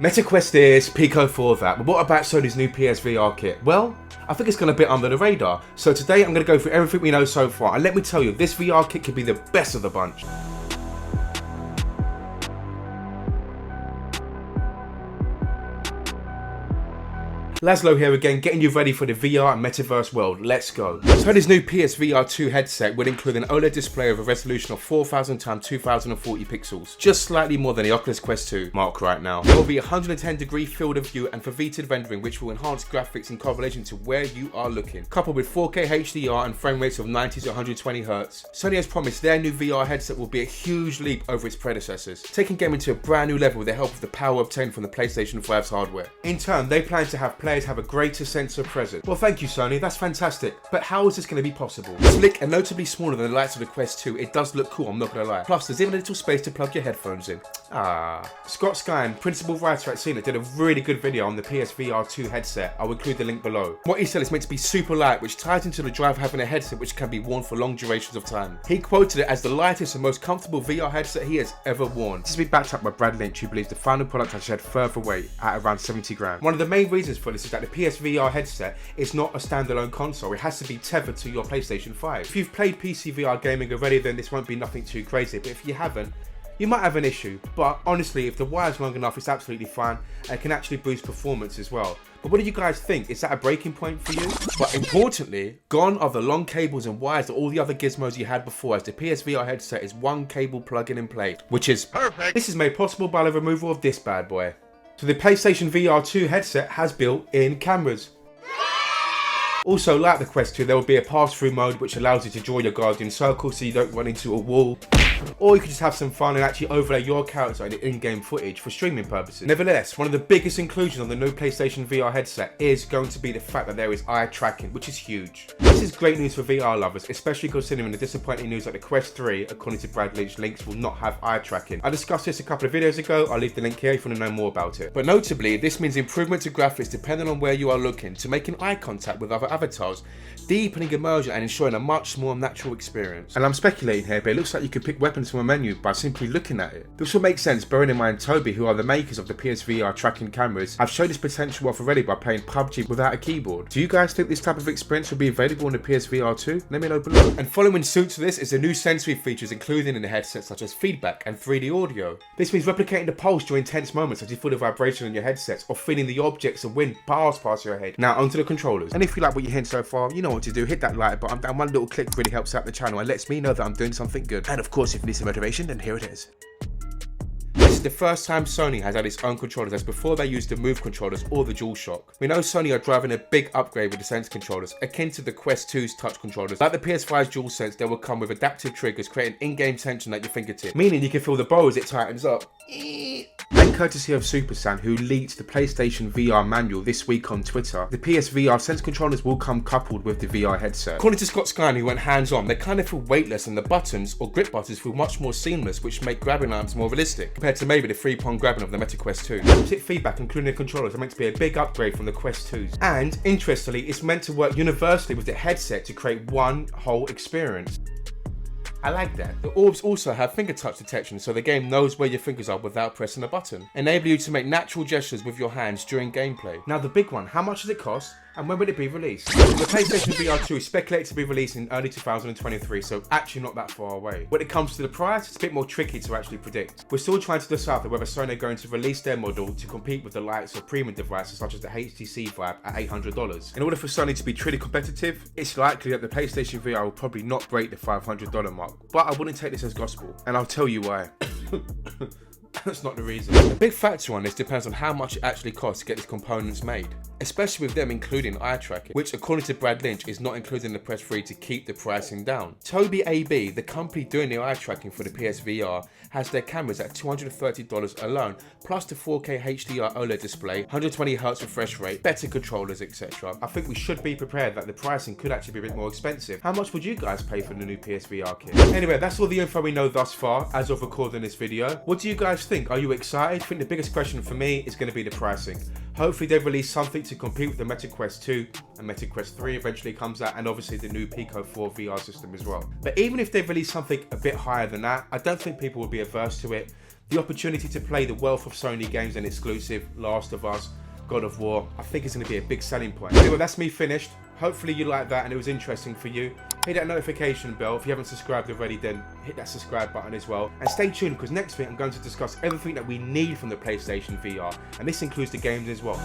MetaQuest is, Pico for that, but what about Sony's new PSVR kit? Well, I think it's gone a bit under the radar. So today I'm going to go through everything we know so far, and let me tell you, this VR kit could be the best of the bunch. Laszlo here again, getting you ready for the VR and metaverse world. Let's go. Sony's new PSVR 2 headset will include an OLED display with a resolution of 4000 x 2040 pixels, just slightly more than the Oculus Quest 2 mark right now. There will be a 110-degree field of view and foveated rendering, which will enhance graphics in correlation to where you are looking. Coupled with 4K HDR and frame rates of 90 to 120 Hz, Sony has promised their new VR headset will be a huge leap over its predecessors, taking gaming to a brand new level with the help of the power obtained from the PlayStation 5's hardware. In turn, they plan to have players have a greater sense of presence. Well, thank you Sony, that's fantastic. But how is this going to be possible? Slick and notably smaller than the likes of the Quest 2, it does look cool, I'm not going to lie. Plus, there's even a little space to plug your headphones in. Scott Skyen, principal writer at Sony, did a really good video on the PSVR 2 headset. I'll include the link below. What he said is meant to be super light, which ties into the drive of having a headset which can be worn for long durations of time. He quoted it as the lightest and most comfortable VR headset he has ever worn. This has been backed up by Brad Lynch, who believes the final product has shed further weight at around 70 grams. One of the main reasons for this is that the PSVR headset is not a standalone console. It has to be tethered to your PlayStation 5. If you've played PC VR gaming already, then this won't be nothing too crazy, but if you haven't, you might have an issue. But honestly, if the wire's long enough, it's absolutely fine and can actually boost performance as well. But what do you guys think? Is that a breaking point for you? But importantly, gone are the long cables and wires that all the other gizmos you had before, as the PSVR headset is one cable plug-in and play, which is perfect. This is made possible by the removal of this bad boy. So the PlayStation VR 2 headset has built-in cameras. Also, like the Quest 2, there will be a pass-through mode which allows you to draw your Guardian circle so you don't run into a wall. Or you can just have some fun and actually overlay your character in the in-game footage for streaming purposes. Nevertheless, one of the biggest inclusions on the new PlayStation VR headset is going to be the fact that there is eye tracking, which is huge. This is great news for VR lovers, especially considering the disappointing news that the Quest 3, according to Brad Lynch, links will not have eye tracking. I discussed this a couple of videos ago, I'll leave the link here if you want to know more about it. But notably, this means improvement to graphics depending on where you are looking, to making eye contact with other avatars, deepening immersion and ensuring a much more natural experience. And I'm speculating here, but it looks like you could pick weapons from a menu by simply looking at it. This will make sense bearing in mind Toby, who are the makers of the PSVR tracking cameras, have shown this potential off already by playing PUBG without a keyboard. Do you guys think this type of experience will be available in the PSVR 2? Let me know below. And following suit to this is the new sensory features included in the headset, such as feedback and 3D audio. This means replicating the pulse during tense moments as you feel the vibration in your headsets, or feeling the objects of wind pass past your head. Now onto the controllers. And if you like what you're hearing so far, you know what to do. Hit that like button, and one little click really helps out the channel and lets me know that I'm doing something good. And of course, if you need some motivation, then here it is. This is the first time Sony has had its own controllers, as before they used the Move controllers or the DualShock. We know Sony are driving a big upgrade with the Sense controllers, akin to the Quest 2's touch controllers. Like the PS5's DualSense, they will come with adaptive triggers, creating in-game tension at your fingertip, meaning you can feel the bow as it tightens up. And courtesy of Supersan, who leaked the PlayStation VR manual this week on Twitter, the PSVR Sense controllers will come coupled with the VR headset. According to Scott Skyen, who went hands-on, they kind of feel weightless and the buttons, or grip buttons, feel much more seamless, which make grabbing arms more realistic, compared to maybe the three-prong grabbing of the MetaQuest 2. Haptic feedback, including the controllers, are meant to be a big upgrade from the Quest 2's. And, interestingly, it's meant to work universally with the headset to create one whole experience. I like that. The orbs also have finger touch detection, so the game knows where your fingers are without pressing a button, enabling you to make natural gestures with your hands during gameplay. Now the big one, how much does it cost? And when will it be released? The PlayStation VR 2 is speculated to be released in early 2023, so actually not that far away. When it comes to the price, it's a bit more tricky to actually predict. We're still trying to decipher whether Sony are going to release their model to compete with the likes of premium devices such as the HTC Vive at $800. In order for Sony to be truly competitive, it's likely that the PlayStation VR will probably not break the $500 mark, but I wouldn't take this as gospel, and I'll tell you why. That's not the reason. A big factor on this depends on how much it actually costs to get these components made, especially with them including eye tracking, which according to Brad Lynch is not included in the press free to keep the pricing down. Toby AB, the company doing the eye tracking for the PSVR, has their cameras at $230 alone, plus the 4K HDR OLED display, 120 Hz refresh rate, better controllers, etc. I think we should be prepared that the pricing could actually be a bit more expensive. How much would you guys pay for the new PSVR kit? Anyway, that's all the info we know thus far as of recording this video. What do you guys think? Are you excited? I think the biggest question for me is going to be the pricing. Hopefully they release something to compete with the MetaQuest 2 and MetaQuest 3 eventually comes out, and obviously the new Pico 4 VR system as well. But even if they release something a bit higher than that, I don't think people will be averse to it. The opportunity to play the wealth of Sony games and exclusive, Last of Us, God of War, I think it's going to be a big selling point. Anyway, that's me finished. Hopefully you liked that and it was interesting for you. Hit that notification bell. If you haven't subscribed already, then hit that subscribe button as well. And stay tuned, because next week I'm going to discuss everything that we need from the PlayStation VR. And this includes the games as well.